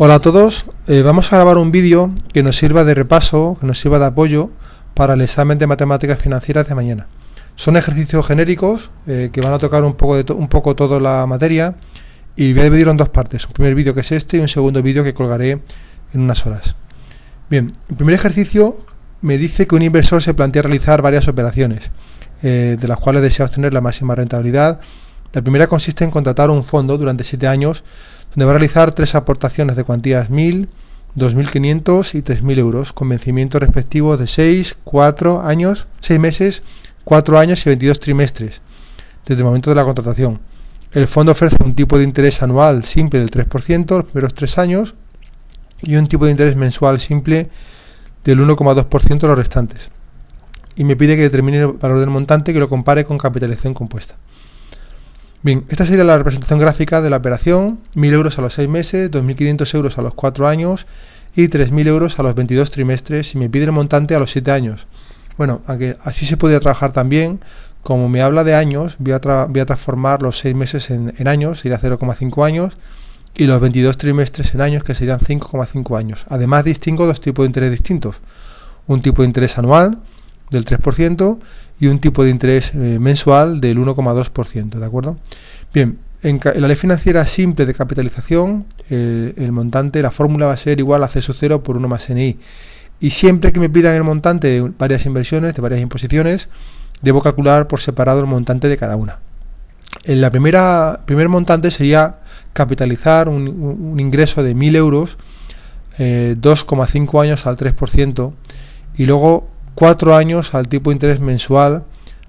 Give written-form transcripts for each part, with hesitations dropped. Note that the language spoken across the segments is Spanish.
Hola a todos, vamos a grabar un vídeo que nos sirva de repaso, que nos sirva de apoyo para el examen de matemáticas financieras de mañana. Son ejercicios genéricos que van a tocar un poco toda la materia y voy a dividirlo en dos partes. Un primer vídeo que es este y un segundo vídeo que colgaré en unas horas. Bien, el primer ejercicio me dice que un inversor se plantea realizar varias operaciones, de las cuales desea obtener la máxima rentabilidad. La primera consiste en contratar un fondo durante 7 años, donde va a realizar 3 aportaciones de cuantías 1.000, 2.500 y 3.000 euros, con vencimientos respectivos de 6 meses, 4 años y 22 trimestres, desde el momento de la contratación. El fondo ofrece un tipo de interés anual simple del 3% los primeros 3 años y un tipo de interés mensual simple del 1,2% los restantes. Y me pide que determine el valor del montante, que lo compare con capitalización compuesta. Bien, esta sería la representación gráfica de la operación: 1.000 euros a los 6 meses, 2.500 euros a los 4 años y 3.000 euros a los 22 trimestres, y me pide el montante a los 7 años. Bueno, aunque así se podría trabajar también. Como me habla de años, voy a transformar los 6 meses en años, sería 0,5 años, y los 22 trimestres en años, que serían 5,5 años. Además, distingo dos tipos de interés distintos: un tipo de interés anual del 3% y un tipo de interés mensual del 1,2%, ¿de acuerdo? Bien, en la ley financiera simple de capitalización, el montante, la fórmula va a ser igual a C sub 0 por 1 más NI. Y siempre que me pidan el montante de varias inversiones, de varias imposiciones, debo calcular por separado el montante de cada una. En la primer montante sería capitalizar un ingreso de 1.000 euros, 2,5 años al 3%, y luego 4 años al tipo de interés mensual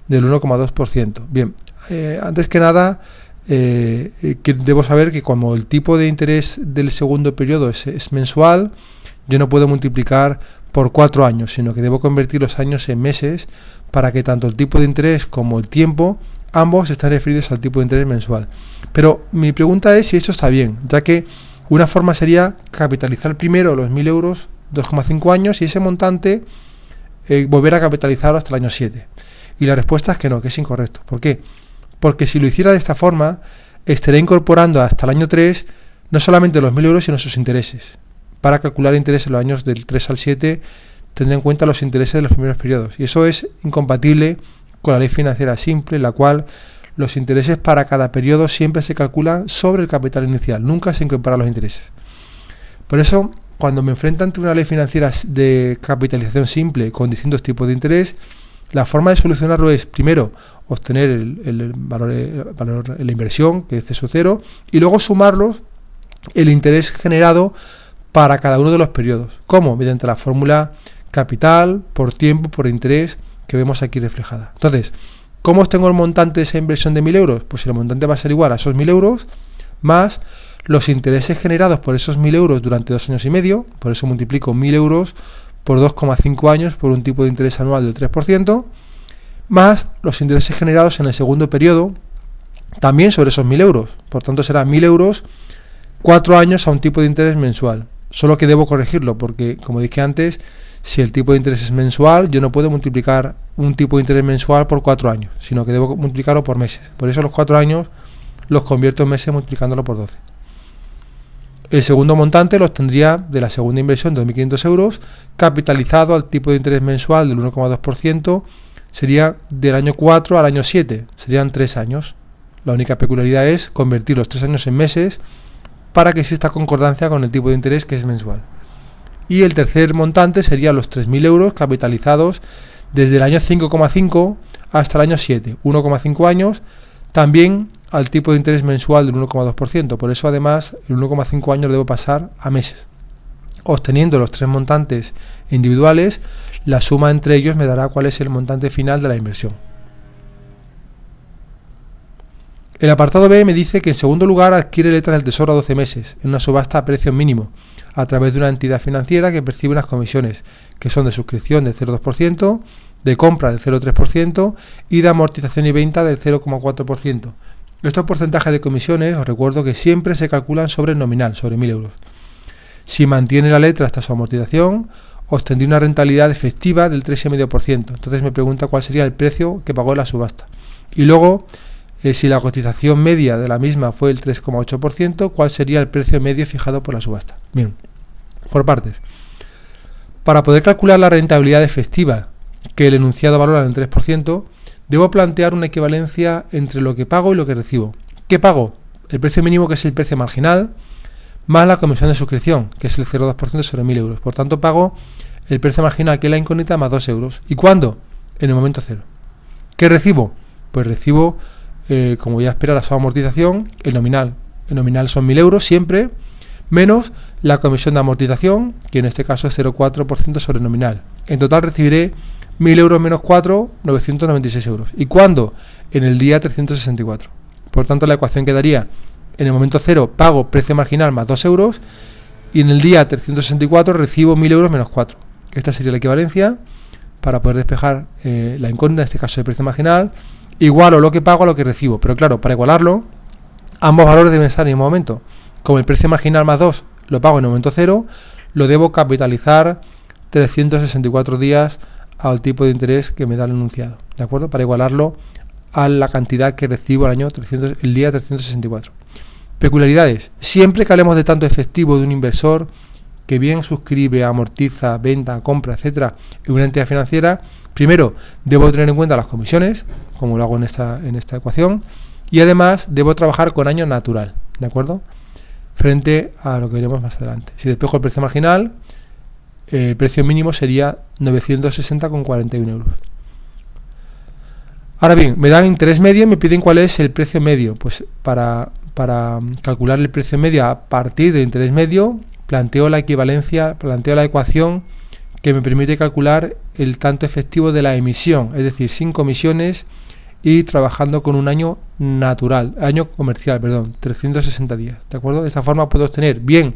del 1,2%. Bien, antes que nada, debo saber que como el tipo de interés del segundo periodo es mensual, yo no puedo multiplicar por 4 años, sino que debo convertir los años en meses para que tanto el tipo de interés como el tiempo, ambos están referidos al tipo de interés mensual. Pero mi pregunta es si esto está bien, ya que una forma sería capitalizar primero los 1.000 euros, 2,5 años, y ese montante volver a capitalizarlo hasta el año 7. Y la respuesta es que no, que es incorrecto. ¿Por qué? Porque si lo hiciera de esta forma, estaré incorporando hasta el año 3 no solamente los 1.000 euros, sino sus intereses. Para calcular intereses en los años del 3 al 7, tendré en cuenta los intereses de los primeros periodos. Y eso es incompatible con la ley financiera simple, en la cual los intereses para cada periodo siempre se calculan sobre el capital inicial, nunca se incorporan los intereses. Por eso, cuando me enfrento ante una ley financiera de capitalización simple con distintos tipos de interés, la forma de solucionarlo es, primero, obtener el valor de la inversión, que es C sub 0, y luego sumarlos el interés generado para cada uno de los periodos. ¿Cómo? Mediante la fórmula capital por tiempo por interés que vemos aquí reflejada. Entonces, ¿cómo obtengo el montante de esa inversión de 1.000 euros? Pues el montante va a ser igual a esos 1.000 euros más los intereses generados por esos 1.000 euros durante 2 años y medio. Por eso multiplico 1.000 euros por 2,5 años por un tipo de interés anual del 3%, más los intereses generados en el segundo periodo, también sobre esos 1.000 euros. Por tanto, será 1.000 euros, 4 años a un tipo de interés mensual. Solo que debo corregirlo, porque, como dije antes, si el tipo de interés es mensual, yo no puedo multiplicar un tipo de interés mensual por 4 años, sino que debo multiplicarlo por meses. Por eso los 4 años los convierto en meses multiplicándolo por 12. El segundo montante lo obtendría de la segunda inversión de 2.500 euros, capitalizado al tipo de interés mensual del 1,2%, sería del año 4 al año 7, serían 3 años. La única peculiaridad es convertir los 3 años en meses para que exista concordancia con el tipo de interés, que es mensual. Y el tercer montante sería los 3.000 euros capitalizados desde el año 5,5 hasta el año 7, 1,5 años, también al tipo de interés mensual del 1,2%. Por eso, además, el 1,5 años debo pasar a meses. Obteniendo los 3 montantes individuales, la suma entre ellos me dará cuál es el montante final de la inversión. El apartado B me dice que, en segundo lugar, adquiere letras del Tesoro a 12 meses, en una subasta a precio mínimo, a través de una entidad financiera que percibe unas comisiones, que son de suscripción del 0,2%, de compra del 0,3% y de amortización y venta del 0,4%. Estos porcentajes de comisiones, os recuerdo que siempre se calculan sobre el nominal, sobre 1.000 euros. Si mantiene la letra hasta su amortización, obtendría una rentabilidad efectiva del 3,5%. Entonces me pregunta cuál sería el precio que pagó en la subasta. Y luego si la cotización media de la misma fue el 3,8%, ¿cuál sería el precio medio fijado por la subasta? Bien, por partes. Para poder calcular la rentabilidad efectiva que el enunciado valora en el 3%, debo plantear una equivalencia entre lo que pago y lo que recibo. ¿Qué pago? El precio mínimo, que es el precio marginal, más la comisión de suscripción, que es el 0,2% sobre 1.000 euros. Por tanto, pago el precio marginal, que es la incógnita, más 2 euros. ¿Y cuándo? En el momento cero. ¿Qué recibo? Pues recibo, como ya espera, la amortización, el nominal. El nominal son 1.000 euros siempre, menos la comisión de amortización, que en este caso es 0,4% sobre el nominal. En total recibiré 1.000 euros menos 4, 996 euros. ¿Y cuándo? En el día 364. Por tanto, la ecuación quedaría: en el momento cero pago precio marginal más 2 euros, y en el día 364 recibo 1.000 euros menos 4. Esta sería la equivalencia para poder despejar la incógnita, en este caso de precio marginal, igual o lo que pago a lo que recibo. Pero claro, para igualarlo, ambos valores deben estar en el mismo momento. Como el precio marginal más 2 lo pago en el momento cero, lo debo capitalizar 364 días al tipo de interés que me da el enunciado, ¿de acuerdo? Para igualarlo a la cantidad que recibo el día 364. Peculiaridades: siempre que hablemos de tanto efectivo de un inversor que bien suscribe, amortiza, venta, compra, etcétera, en una entidad financiera, primero debo tener en cuenta las comisiones, como lo hago en esta ecuación, y además debo trabajar con año natural, ¿de acuerdo? Frente a lo que veremos más adelante. Si despejo el precio marginal, el precio mínimo sería 960,41 euros. Ahora bien, me dan interés medio y me piden cuál es el precio medio. Pues para calcular el precio medio a partir del interés medio, planteo la equivalencia, planteo la ecuación que me permite calcular el tanto efectivo de la emisión, es decir, sin comisiones y trabajando con un año natural, año comercial, 360 días, ¿de acuerdo? De esta forma puedo obtener bien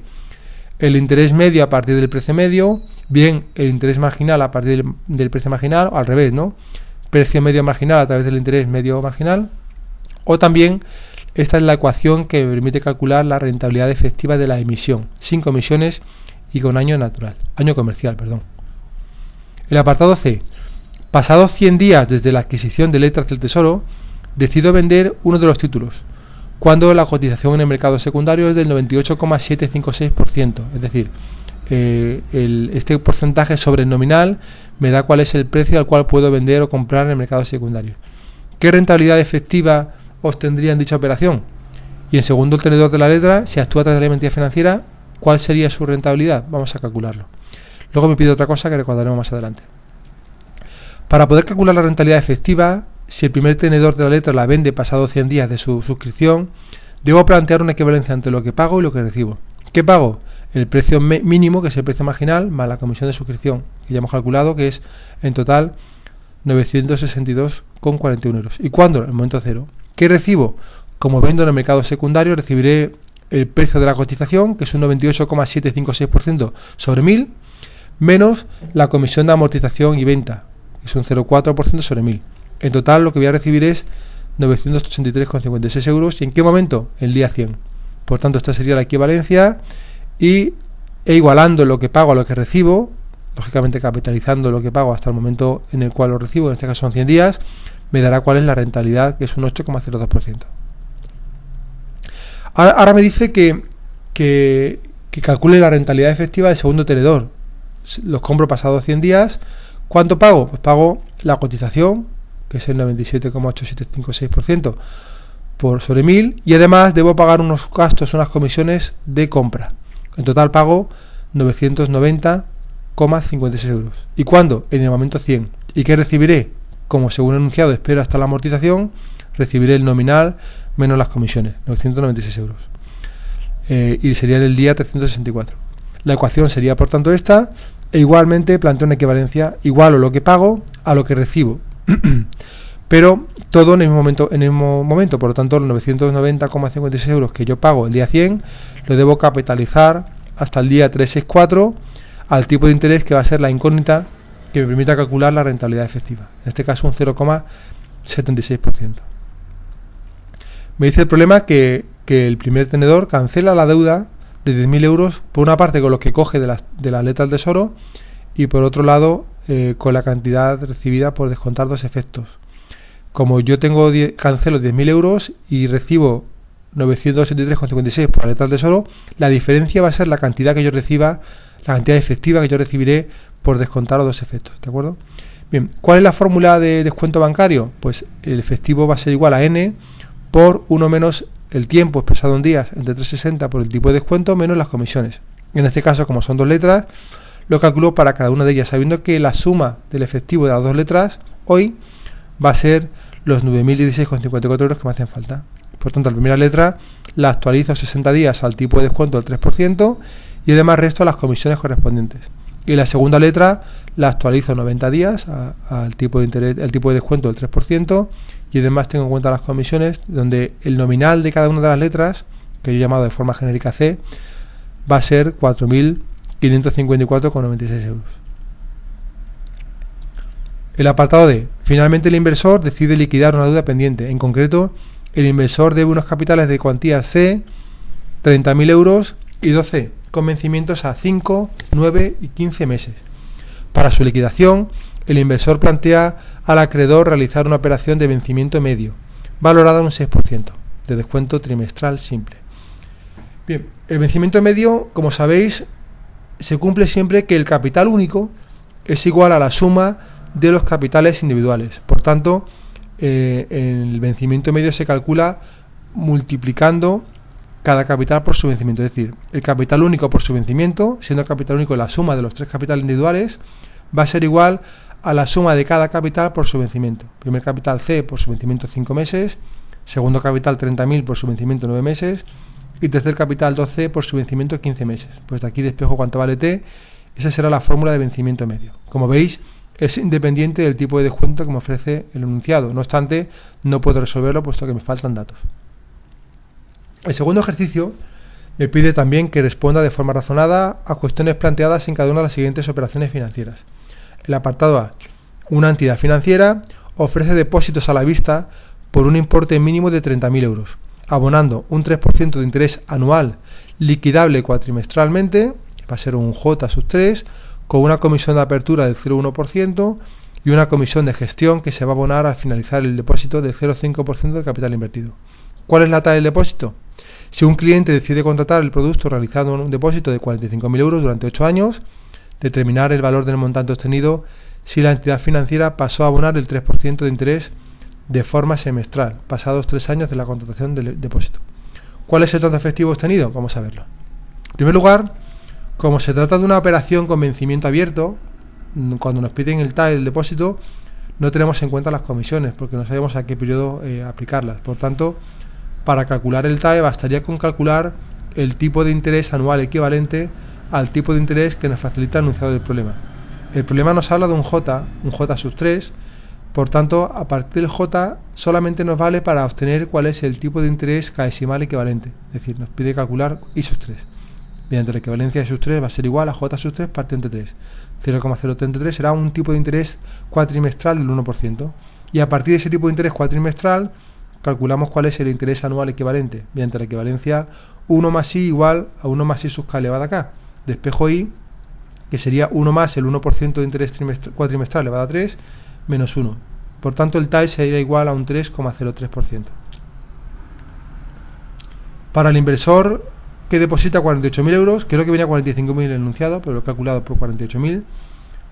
el interés medio a partir del precio medio, bien el interés marginal a partir del precio marginal, o al revés, ¿no? Precio medio marginal a través del interés medio marginal, o también esta es la ecuación que me permite calcular la rentabilidad efectiva de la emisión, sin comisiones y con año natural, año comercial, El apartado C. Pasados 100 días desde la adquisición de letras del Tesoro, decido vender uno de los títulos, cuando la cotización en el mercado secundario es del 98,756%, es decir, este porcentaje sobre el nominal me da cuál es el precio al cual puedo vender o comprar en el mercado secundario. ¿Qué rentabilidad efectiva obtendría en dicha operación? Y en segundo, el tenedor de la letra, si actúa a través de la entidad financiera, ¿cuál sería su rentabilidad? Vamos a calcularlo. Luego me pide otra cosa que recordaremos más adelante. Para poder calcular la rentabilidad efectiva, si el primer tenedor de la letra la vende pasados 100 días de su suscripción, debo plantear una equivalencia entre lo que pago y lo que recibo. ¿Qué pago? El precio mínimo, que es el precio marginal, más la comisión de suscripción, que ya hemos calculado, que es en total 962,41 euros. ¿Y cuándo? En el momento cero. ¿Qué recibo? Como vendo en el mercado secundario, recibiré el precio de la cotización, que es un 98,756% sobre 1.000, menos la comisión de amortización y venta, que es un 0,4% sobre 1.000. En total lo que voy a recibir es 983,56 euros. ¿Y en qué momento? El día 100. Por tanto, esta sería la equivalencia e igualando lo que pago a lo que recibo, lógicamente capitalizando lo que pago hasta el momento en el cual lo recibo, en este caso son 100 días, me dará cuál es la rentabilidad, que es un 8,02%. Ahora me dice que calcule la rentabilidad efectiva del segundo tenedor. Los compro pasados 100 días. ¿Cuánto pago? Pues pago la cotización, que es el 97,8756% por sobre 1.000, y además debo pagar unos gastos, unas comisiones de compra. En total pago 990,56 euros. ¿Y cuándo? En el momento 100. ¿Y qué recibiré? Como según enunciado, espero hasta la amortización, recibiré el nominal menos las comisiones, 996 euros. Y sería en el día 364. La ecuación sería, por tanto, esta, e igualmente planteo una equivalencia igual o lo que pago a lo que recibo. Pero todo en el mismo momento, por lo tanto los 990,56 euros que yo pago el día 100 lo debo capitalizar hasta el día 364 al tipo de interés que va a ser la incógnita que me permita calcular la rentabilidad efectiva, en este caso un 0,76%. Me dice el problema que el primer tenedor cancela la deuda de 10.000 euros, por una parte con lo que coge de la letra del Tesoro y por otro lado con la cantidad recibida por descontar dos efectos. como yo cancelo 10.000 euros y recibo 983,56 por la letra del Tesoro, la diferencia va a ser la cantidad que yo reciba, la cantidad efectiva que yo recibiré por descontar los dos efectos, ¿de acuerdo? Bien, ¿cuál es la fórmula de descuento bancario? Pues el efectivo va a ser igual a n por 1 menos el tiempo expresado en días entre 360 por el tipo de descuento menos las comisiones. En este caso, como son dos letras, lo calculo para cada una de ellas, sabiendo que la suma del efectivo de las dos letras hoy va a ser los 9.016,54 euros que me hacen falta. Por tanto, la primera letra la actualizo 60 días al tipo de descuento del 3% y además resto las comisiones correspondientes. Y la segunda letra la actualizo 90 días al tipo de interés, el tipo de descuento del 3% y además tengo en cuenta las comisiones, donde el nominal de cada una de las letras, que yo he llamado de forma genérica C, va a ser 4.554,96 euros. El apartado D. Finalmente el inversor decide liquidar una deuda pendiente. En concreto, el inversor debe unos capitales de cuantía C, 30.000 euros y 12, con vencimientos a 5, 9 y 15 meses. Para su liquidación, el inversor plantea al acreedor realizar una operación de vencimiento medio, valorada en un 6%, de descuento trimestral simple. Bien, el vencimiento medio, como sabéis, se cumple siempre que el capital único es igual a la suma de los capitales individuales. Por tanto, el vencimiento medio se calcula multiplicando cada capital por su vencimiento, es decir, el capital único por su vencimiento, siendo el capital único la suma de los tres capitales individuales, va a ser igual a la suma de cada capital por su vencimiento. Primer capital C por su vencimiento 5 meses, segundo capital 30.000 por su vencimiento 9 meses y tercer capital 12 por su vencimiento 15 meses. Pues de aquí despejo cuánto vale T, esa será la fórmula de vencimiento medio. Como veis, es independiente del tipo de descuento que me ofrece el enunciado. No obstante, no puedo resolverlo puesto que me faltan datos. El segundo ejercicio me pide también que responda de forma razonada a cuestiones planteadas en cada una de las siguientes operaciones financieras. El apartado A. Una entidad financiera ofrece depósitos a la vista por un importe mínimo de 30.000 euros, abonando un 3% de interés anual liquidable cuatrimestralmente, va a ser un J/3, con una comisión de apertura del 0,1% y una comisión de gestión que se va a abonar al finalizar el depósito del 0,5% del capital invertido. ¿Cuál es la tasa del depósito? Si un cliente decide contratar el producto realizando un depósito de 45.000 euros durante 8 años, determinar el valor del montante obtenido si la entidad financiera pasó a abonar el 3% de interés de forma semestral, pasados 3 años de la contratación del depósito. ¿Cuál es el tanto efectivo obtenido? Vamos a verlo. En primer lugar, como se trata de una operación con vencimiento abierto, cuando nos piden el TAE del depósito, no tenemos en cuenta las comisiones, porque no sabemos a qué periodo aplicarlas. Por tanto, para calcular el TAE bastaría con calcular el tipo de interés anual equivalente al tipo de interés que nos facilita el enunciado del problema. El problema nos habla de un J/3, por tanto, a partir del J solamente nos vale para obtener cuál es el tipo de interés caesimal equivalente, es decir, nos pide calcular I/3. Mediante la equivalencia de I/3 va a ser igual a J/3 partido entre 3. 0,033 será un tipo de interés cuatrimestral del 1%. Y a partir de ese tipo de interés cuatrimestral, calculamos cuál es el interés anual equivalente, mediante la equivalencia 1 más I igual a 1 más I sub K elevado a K. Despejo I, que sería 1 más el 1% de interés cuatrimestral elevado a 3, menos 1. Por tanto, el TAE sería igual a un 3,03%. Para el inversor que deposita 48.000 euros, creo que venía 45.000 el enunciado, pero lo he calculado por 48.000,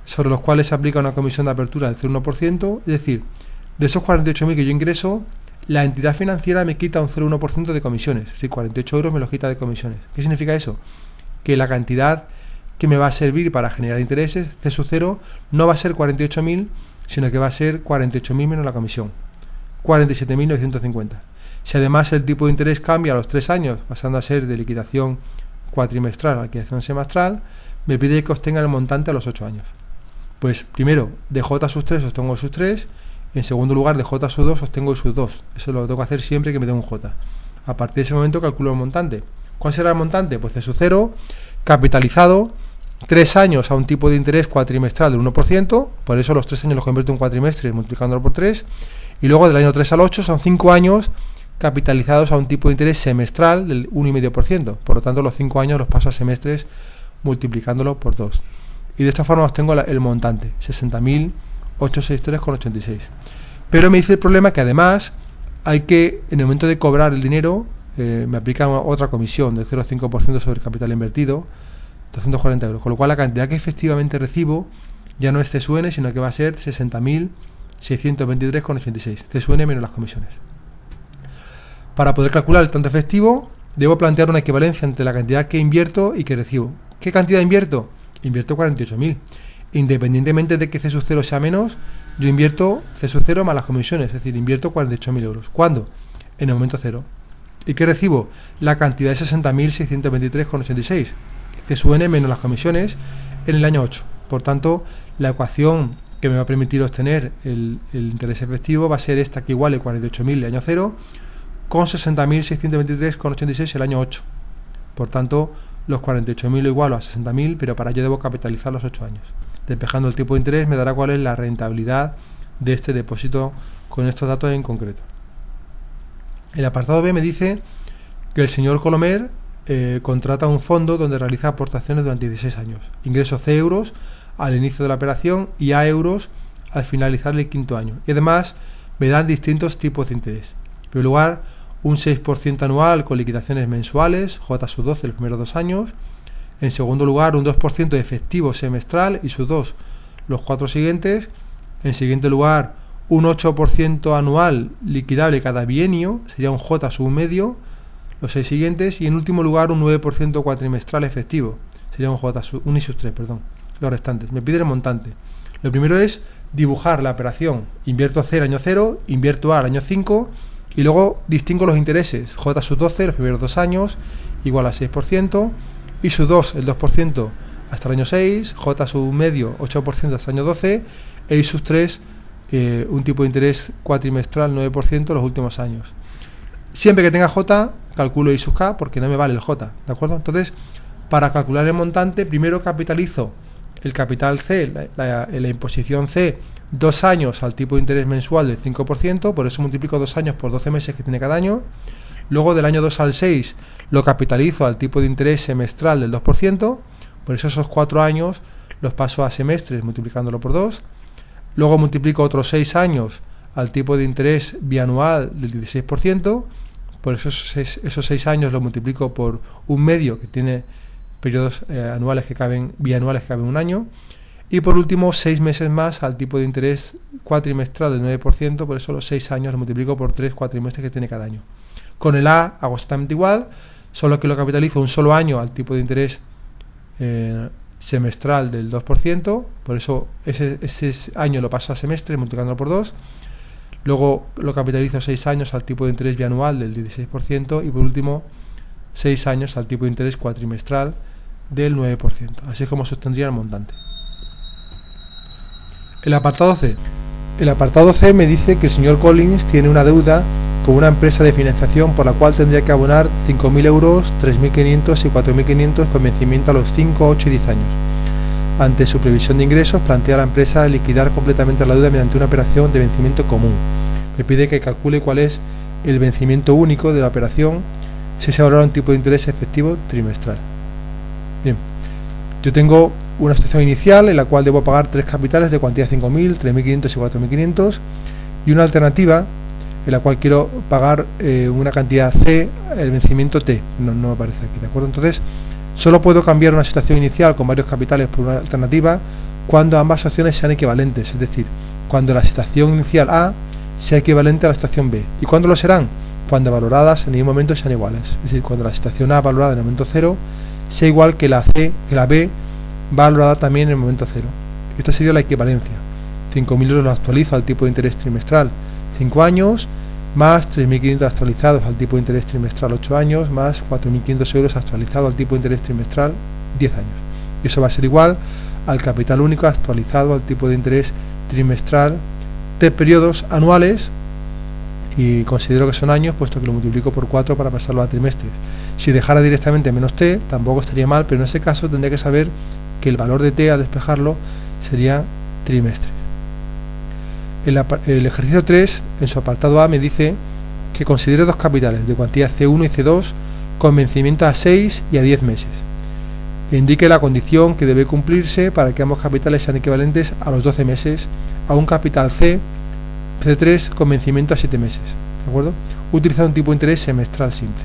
sobre los cuales se aplica una comisión de apertura del 0,1%, es decir, de esos 48.000 que yo ingreso, la entidad financiera me quita un 0,1% de comisiones, es decir, 48 euros me los quita de comisiones. ¿Qué significa eso? Que la cantidad que me va a servir para generar intereses, C0, no va a ser 48.000, sino que va a ser 48.000 menos la comisión, 47.950. Si además el tipo de interés cambia a los 3 años, pasando a ser de liquidación cuatrimestral a liquidación semestral, me pide que obtenga el montante a los 8 años. Pues primero, de J/3 obtengo I/3, en segundo lugar, de J/2 obtengo I/2. Eso lo tengo que hacer siempre que me dé un J. A partir de ese momento calculo el montante. ¿Cuál será el montante? Pues C0, capitalizado, 3 años a un tipo de interés cuatrimestral del 1%, por eso los 3 años los convierto en cuatrimestres multiplicándolo por 3, y luego del año 3 al 8 son 5 años capitalizados a un tipo de interés semestral del 1,5%. Por lo tanto, los 5 años los paso a semestres multiplicándolo por 2. Y de esta forma obtengo el montante, 60.863,86. Pero me dice el problema que además hay que, en el momento de cobrar el dinero, me aplican otra comisión del 0,5% sobre el capital invertido, 240 euros, con lo cual la cantidad que efectivamente recibo ya no es CSUN, sino que va a ser 60.623,86, CSUN menos las comisiones. Para poder calcular el tanto efectivo, debo plantear una equivalencia entre la cantidad que invierto y que recibo. ¿Qué cantidad invierto? Invierto 48.000. Independientemente de que C0 sea menos, yo invierto C0 más las comisiones, es decir, invierto 48.000 euros. ¿Cuándo? En el momento cero. ¿Y qué recibo? La cantidad de 60.623,86, CSUN menos las comisiones, en el año 8. Por tanto, la ecuación que me va a permitir obtener el interés efectivo va a ser esta, que iguale 48.000 el año 0 con 60.623,86 el año 8. Por tanto, los 48.000 lo igualo a 60.000, pero para ello debo capitalizar los 8 años. Despejando el tipo de interés me dará cuál es la rentabilidad de este depósito con estos datos en concreto. El apartado B me dice que el señor Colomer contrata un fondo donde realiza aportaciones durante 16 años. Ingreso C euros al inicio de la operación y A euros al finalizar el quinto año. Y además me dan distintos tipos de interés. En primer lugar, un 6% anual con liquidaciones mensuales, J sub 12 los primeros 2 años. En segundo lugar, un 2% de efectivo semestral y sub 2 los 4 siguientes. En siguiente lugar, un 8% anual liquidable cada bienio, sería un J sub medio, los 6 siguientes. Y en último lugar, un 9% cuatrimestral efectivo, sería un J sub, un I sub 3, perdón, los restantes. Me pide el montante. Lo primero es dibujar la operación. Invierto C el año 0, invierto A el año 5 y luego distingo los intereses. J sub 12 los primeros 2 años igual a 6%, I sub 2 el 2% hasta el año 6, J sub medio 8% hasta el año 12 e I sub 3 un tipo de interés cuatrimestral 9% los últimos años. Siempre que tenga J, calculo I sub K porque no me vale el J, ¿de acuerdo? Entonces, para calcular el montante, primero capitalizo el capital C, la imposición C, 2 años al tipo de interés mensual del 5%, por eso multiplico 2 años por 12 meses que tiene cada año. Luego del año 2 al 6 lo capitalizo al tipo de interés semestral del 2%, por eso esos 4 años los paso a semestres multiplicándolo por 2. Luego multiplico otros 6 años al tipo de interés bianual del 16%, por eso esos 6 años los multiplico por un medio que tiene periodos bianuales que caben un año. Y por último, 6 meses más al tipo de interés cuatrimestral del 9%, por eso los 6 años los multiplico por 3 cuatrimestres que tiene cada año. Con el A hago exactamente igual, solo que lo capitalizo un solo año al tipo de interés semestral del 2%, por eso ese año lo paso a semestre multiplicándolo por 2. Luego lo capitalizo 6 años al tipo de interés bianual del 16% y por último 6 años al tipo de interés cuatrimestral del 9%. Así es como se obtendría el montante. El apartado C. El apartado C me dice que el señor Collins tiene una deuda con una empresa de financiación por la cual tendría que abonar 5.000 euros, 3.500 y 4.500 con vencimiento a los 5, 8 y 10 años. Ante su previsión de ingresos, plantea a la empresa liquidar completamente la deuda mediante una operación de vencimiento común. Me pide que calcule cuál es el vencimiento único de la operación si se valora un tipo de interés efectivo trimestral. Bien, yo tengo una situación inicial en la cual debo pagar 3 capitales de cuantía 5.000, 3.500 y 4.500 y una alternativa en la cual quiero pagar una cantidad C, el vencimiento T, no aparece aquí, ¿de acuerdo? Entonces, solo puedo cambiar una situación inicial con varios capitales por una alternativa cuando ambas opciones sean equivalentes, es decir, cuando la situación inicial A sea equivalente a la situación B. ¿Y cuándo lo serán? Cuando valoradas en ningún momento sean iguales, es decir, cuando la situación A valorada en el momento 0 sea igual que la C, que la B valorada también en el momento 0. Esta sería la equivalencia. 5.000 euros lo actualizo al tipo de interés trimestral 5 años, más 3.500 actualizados al tipo de interés trimestral 8 años, más 4.500 euros actualizados al tipo de interés trimestral 10 años. Y eso va a ser igual al capital único actualizado al tipo de interés trimestral de periodos anuales, y considero que son años puesto que lo multiplico por 4 para pasarlo a trimestres. Si dejara directamente menos T tampoco estaría mal, pero en ese caso tendría que saber que el valor de T a despejarlo sería trimestres. El ejercicio 3, en su apartado A, me dice que considere 2 capitales de cuantía C1 y C2 con vencimiento a 6 y a 10 meses. E indique la condición que debe cumplirse para que ambos capitales sean equivalentes a los 12 meses a un capital C C3 con vencimiento a 7 meses, ¿de acuerdo? Utilizando un tipo de interés semestral simple.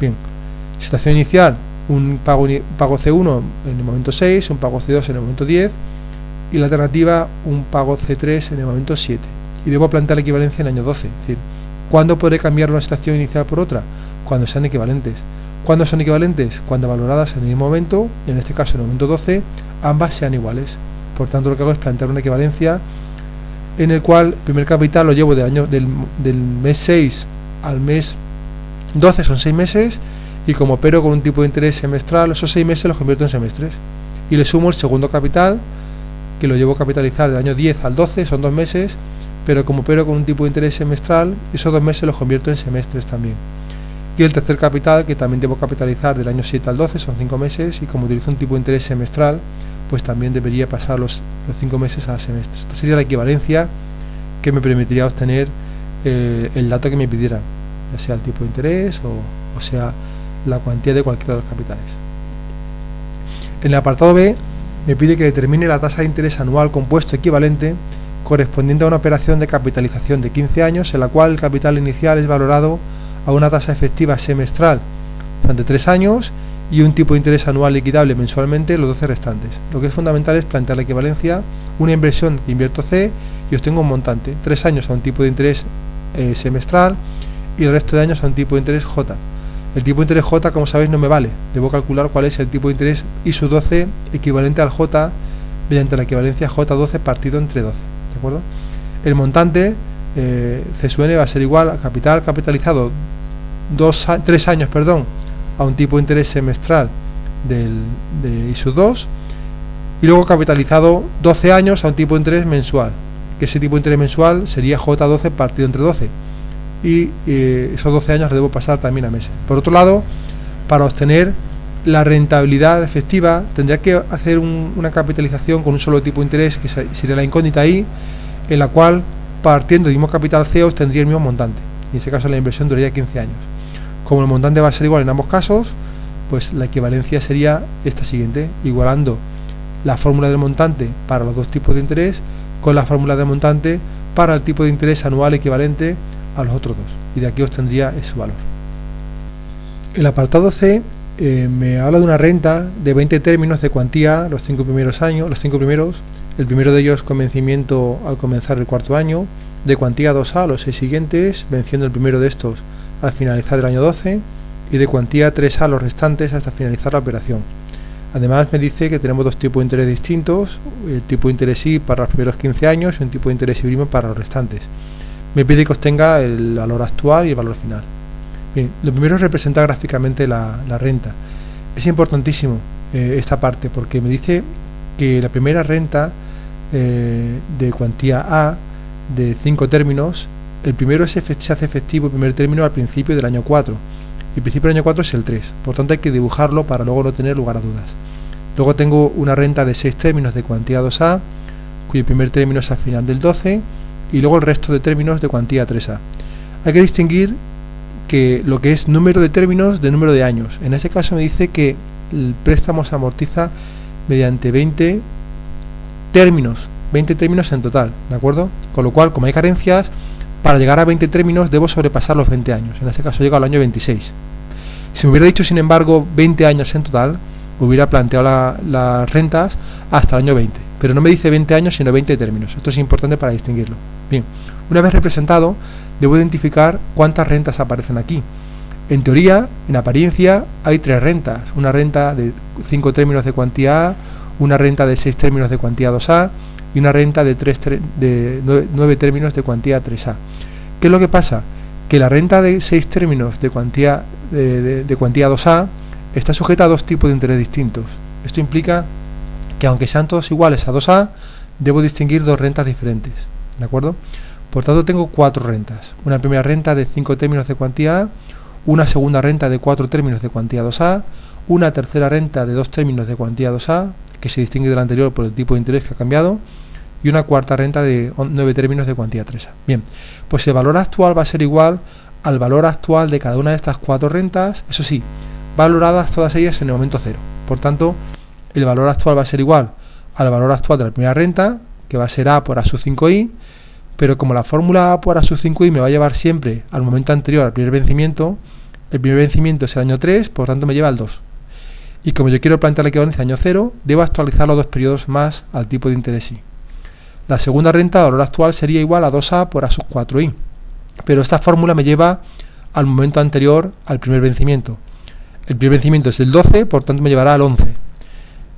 Bien, situación inicial, un pago C1 en el momento 6, un pago C2 en el momento 10 y la alternativa un pago C3 en el momento 7. Y debo plantear la equivalencia en el año 12, es decir, ¿cuándo podré cambiar una situación inicial por otra? Cuando sean equivalentes. ¿Cuándo son equivalentes? Cuando valoradas en el mismo momento, en este caso en el momento 12, ambas sean iguales. Por tanto, lo que hago es plantear una equivalencia en el cual el primer capital lo llevo del mes 6 al mes 12, son 6 meses, y como opero con un tipo de interés semestral, esos 6 meses los convierto en semestres. Y le sumo el segundo capital, que lo llevo a capitalizar del año 10 al 12, son 2 meses, pero como opero con un tipo de interés semestral, esos 2 meses los convierto en semestres también. Y el tercer capital, que también debo capitalizar del año 7 al 12, son 5 meses, y como utilizo un tipo de interés semestral, pues también debería pasar los 5 meses a semestres. Esta sería la equivalencia que me permitiría obtener el dato que me pidieran, ya sea el tipo de interés o sea la cuantía de cualquiera de los capitales. En el apartado B me pide que determine la tasa de interés anual compuesto equivalente correspondiente a una operación de capitalización de 15 años en la cual el capital inicial es valorado a una tasa efectiva semestral durante 3 años y un tipo de interés anual liquidable mensualmente los 12 restantes. Lo que es fundamental es plantear la equivalencia, una inversión que invierto C y obtengo un montante, 3 años a un tipo de interés semestral y el resto de años a un tipo de interés J. El tipo de interés J, como sabéis, no me vale. Debo calcular cuál es el tipo de interés I sub 12 equivalente al J mediante la equivalencia J12 partido entre 12. ¿De acuerdo? El montante C sub n va a ser igual al capital capitalizado 3 años a un tipo de interés semestral de I sub 2 y luego capitalizado 12 años a un tipo de interés mensual, que ese tipo de interés mensual sería J12 partido entre 12. Y esos 12 años los debo pasar también a meses. Por otro lado, para obtener la rentabilidad efectiva tendría que hacer una capitalización con un solo tipo de interés, que sería la incógnita I, en la cual partiendo del mismo capital C obtendría el mismo montante, y en ese caso la inversión duraría 15 años. Como el montante va a ser igual en ambos casos, pues la equivalencia sería esta siguiente, igualando la fórmula del montante para los dos tipos de interés con la fórmula del montante para el tipo de interés anual equivalente a los otros dos, y de aquí obtendría ese valor. El apartado C me habla de una renta de 20 términos de cuantía los 5 primeros años, el primero de ellos con vencimiento al comenzar el cuarto año, de cuantía 2A los 6 siguientes, venciendo el primero de estos al finalizar el año 12, y de cuantía 3A los restantes hasta finalizar la operación. Además me dice que tenemos dos tipos de interés distintos, el tipo de interés I para los primeros 15 años y un tipo de interés I' para los restantes. Me pide que obtenga el valor actual y el valor final. Bien, lo primero es representar gráficamente la renta. Es importantísimo esta parte porque me dice que la primera renta de cuantía A de 5 términos, el primero se hace efectivo el primer término al principio del año 4. Y el principio del año 4 es el 3, por tanto hay que dibujarlo para luego no tener lugar a dudas. Luego tengo una renta de 6 términos de cuantía 2A, cuyo primer término es al final del 12, y luego el resto de términos de cuantía 3A. Hay que distinguir que lo que es número de términos de número de años. En este caso me dice que el préstamo se amortiza mediante 20 términos en total, ¿de acuerdo? Con lo cual, como hay carencias, para llegar a 20 términos debo sobrepasar los 20 años. En este caso llego al año 26. Si me hubiera dicho, sin embargo, 20 años en total, hubiera planteado las rentas hasta el año 20. Pero no me dice 20 años, sino 20 términos. Esto es importante para distinguirlo. Bien, una vez representado, debo identificar cuántas rentas aparecen aquí. En teoría, en apariencia, hay 3 rentas. Una renta de 5 términos de cuantía A, una renta de 6 términos de cuantía 2A y una renta de 9 términos de cuantía 3A. ¿Qué es lo que pasa? Que la renta de 6 términos de cuantía, de cuantía 2A está sujeta a dos tipos de interés distintos. Esto implica que aunque sean todos iguales a 2A, debo distinguir dos rentas diferentes, ¿de acuerdo? Por tanto, tengo 4 rentas. Una primera renta de 5 términos de cuantía A, una segunda renta de 4 términos de cuantía 2A, una tercera renta de 2 términos de cuantía 2A, que se distingue de la anterior por el tipo de interés que ha cambiado, y una cuarta renta de 9 términos de cuantía 3A. Bien, pues el valor actual va a ser igual al valor actual de cada una de estas 4 rentas, eso sí, valoradas todas ellas en el momento 0. Por tanto, el valor actual va a ser igual al valor actual de la primera renta, que va a ser A por A sub 5i, pero como la fórmula A por A sub 5i me va a llevar siempre al momento anterior al primer vencimiento, el primer vencimiento es el año 3, por tanto me lleva al 2. Y como yo quiero plantear la equivalencia año 0, debo actualizar los 2 periodos más al tipo de interés I. La segunda renta de valor actual sería igual a 2A por A sub 4i, pero esta fórmula me lleva al momento anterior al primer vencimiento. El primer vencimiento es el 12, por tanto me llevará al 11.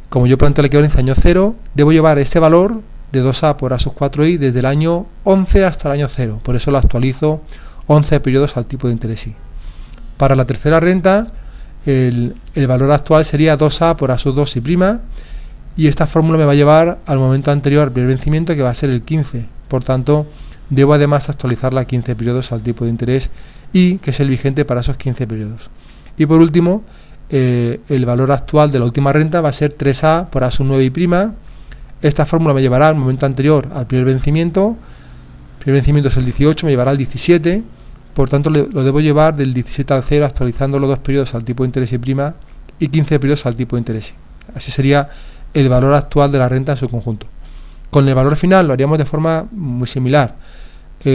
Como yo planteo la equivalencia año 0, debo llevar este valor de 2A por A sub 4i desde el año 11 hasta el año 0, por eso lo actualizo 11 periodos al tipo de interés I. Para la tercera renta, el valor actual sería 2A por A sub 2i', y esta fórmula me va a llevar al momento anterior al primer vencimiento, que va a ser el 15. Por tanto, debo además actualizarla a 15 periodos al tipo de interés I, que es el vigente para esos 15 periodos. Y por último, el valor actual de la última renta va a ser 3A por A sub 9i'. Esta fórmula me llevará al momento anterior al primer vencimiento. El primer vencimiento es el 18, me llevará al 17. Por tanto, lo debo llevar del 17 al 0, actualizando los 2 periodos al tipo de interés I' y 15 periodos al tipo de interés I. Así sería el valor actual de la renta en su conjunto. Con el valor final lo haríamos de forma muy similar.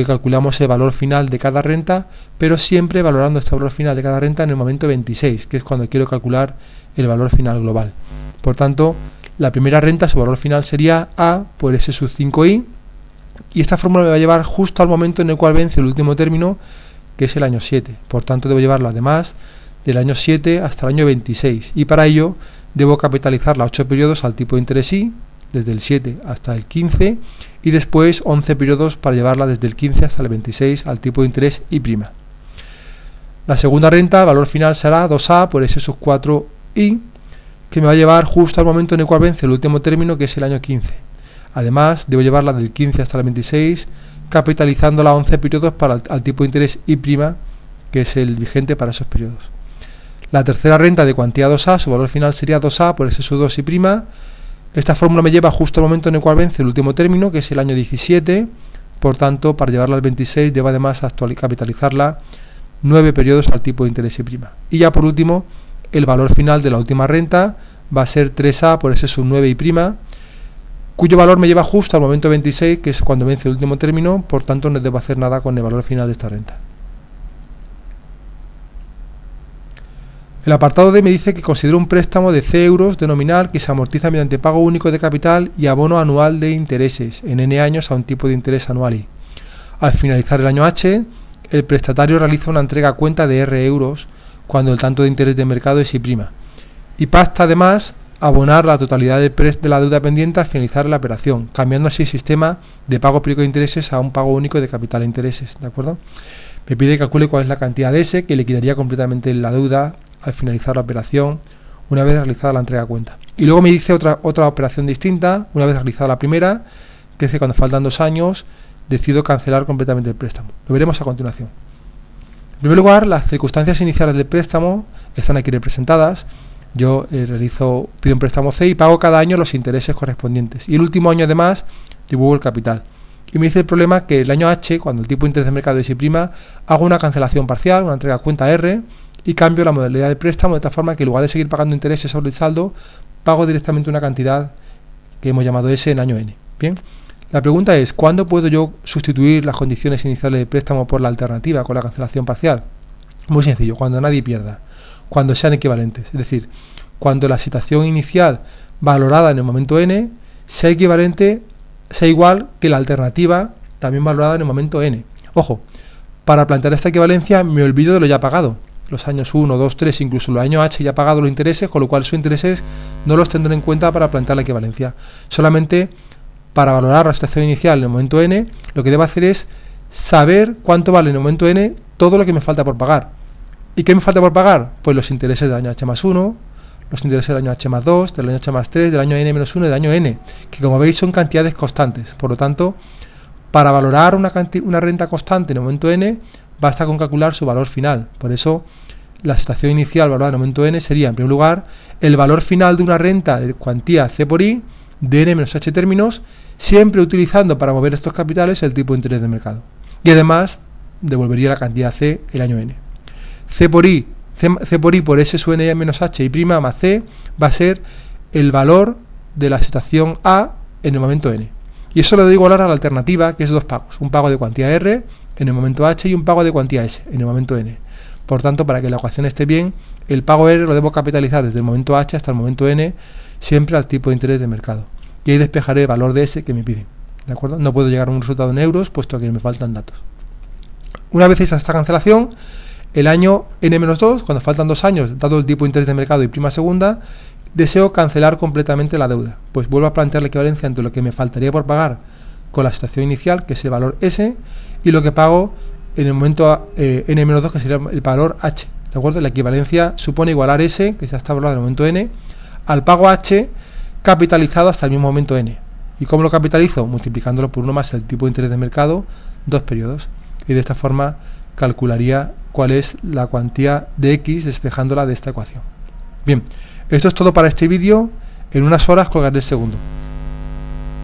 Calculamos el valor final de cada renta, pero siempre valorando este valor final de cada renta en el momento 26, que es cuando quiero calcular el valor final global. Por tanto, la primera renta, su valor final sería A por S sub 5i, y esta fórmula me va a llevar justo al momento en el cual vence el último término, que es el año 7. Por tanto, debo llevarlo además del año 7 hasta el año 26, y para ello debo capitalizar los 8 periodos al tipo de interés I, desde el 7 hasta el 15, y después 11 periodos para llevarla desde el 15 hasta el 26 al tipo de interés I'. La segunda renta, el valor final será 2A por S sub 4i, que me va a llevar justo al momento en el cual vence el último término, que es el año 15. Además, debo llevarla del 15 hasta el 26, capitalizándola a 11 periodos para al tipo de interés I', que es el vigente para esos periodos. La tercera renta de cuantía 2A, su valor final sería 2A por S sub 2i'. Esta fórmula me lleva justo al momento en el cual vence el último término, que es el año 17. Por tanto, para llevarla al 26, debo además capitalizarla 9 periodos al tipo de interés I'. Y ya por último, el valor final de la última renta va a ser 3A por S sub 9i', cuyo valor me lleva justo al momento 26, que es cuando vence el último término. Por tanto, no debo hacer nada con el valor final de esta renta. El apartado D me dice que considero un préstamo de C euros de nominal que se amortiza mediante pago único de capital y abono anual de intereses en N años a un tipo de interés anual I. Al finalizar el año H, el prestatario realiza una entrega a cuenta de R euros cuando el tanto de interés de mercado es I', y pacta además abonar la totalidad de la deuda pendiente al finalizar la operación, cambiando así el sistema de pago periódico de intereses a un pago único de capital e intereses, ¿de acuerdo? Me pide que calcule cuál es la cantidad de S, que liquidaría completamente la deuda al finalizar la operación, una vez realizada la entrega a cuenta. Y luego me dice otra operación distinta, una vez realizada la primera, que es que cuando faltan 2 años, decido cancelar completamente el préstamo. Lo veremos a continuación. En primer lugar, las circunstancias iniciales del préstamo están aquí representadas. Yo pido un préstamo C y pago cada año los intereses correspondientes. Y el último año, además, divulgo el capital. Y me dice el problema que el año H, cuando el tipo de interés de mercado es I', hago una cancelación parcial, una entrega a cuenta R, y cambio la modalidad del préstamo de tal forma que en lugar de seguir pagando intereses sobre el saldo, pago directamente una cantidad que hemos llamado S en año N. Bien, la pregunta es, ¿cuándo puedo yo sustituir las condiciones iniciales del préstamo por la alternativa con la cancelación parcial? Muy sencillo, cuando nadie pierda, cuando sean equivalentes, es decir, cuando la situación inicial valorada en el momento N sea equivalente, sea igual que la alternativa también valorada en el momento N. Ojo, para plantear esta equivalencia me olvido de lo ya pagado. Los años 1, 2, 3, incluso los años H ya pagado los intereses, con lo cual sus intereses no los tendré en cuenta para plantear la equivalencia. Solamente para valorar la situación inicial en el momento N, lo que debo hacer es saber cuánto vale en el momento N todo lo que me falta por pagar. ¿Y qué me falta por pagar? Pues los intereses del año H más 1, los intereses del año H más 2, del año H más 3, del año N menos 1 y del año N, que como veis son cantidades constantes. Por lo tanto, para valorar una renta constante en el momento N, basta con calcular su valor final. Por eso, la situación inicial valorada en el momento N sería, en primer lugar, el valor final de una renta de cuantía C por I de N menos H términos, siempre utilizando para mover estos capitales el tipo de interés de mercado. Y además, devolvería la cantidad C el año N. C por I por S sub N menos H y prima más C va a ser el valor de la situación A en el momento N. Y eso le doy igualar a la alternativa, que es dos pagos. Un pago de cuantía R en el momento H y un pago de cuantía S en el momento N. Por tanto, para que la ecuación esté bien, el pago R lo debo capitalizar desde el momento H hasta el momento N, siempre al tipo de interés de mercado. Y ahí despejaré el valor de S que me piden. ¿De acuerdo? No puedo llegar a un resultado en euros, puesto que me faltan datos. Una vez hecha esta cancelación, el año N-2, cuando faltan 2 años, dado el tipo de interés de mercado y prima segunda, deseo cancelar completamente la deuda. Pues vuelvo a plantear la equivalencia entre lo que me faltaría por pagar con la situación inicial, que es el valor S, y lo que pago en el momento N-2, que sería el valor H. ¿De acuerdo? La equivalencia supone igualar S, que ya está hablado en el momento N, al pago H capitalizado hasta el mismo momento N. ¿Y cómo lo capitalizo? Multiplicándolo por 1 más el tipo de interés de mercado, 2 periodos. Y de esta forma calcularía cuál es la cuantía de X despejándola de esta ecuación. Bien, esto es todo para este vídeo. En unas horas colgaré el segundo.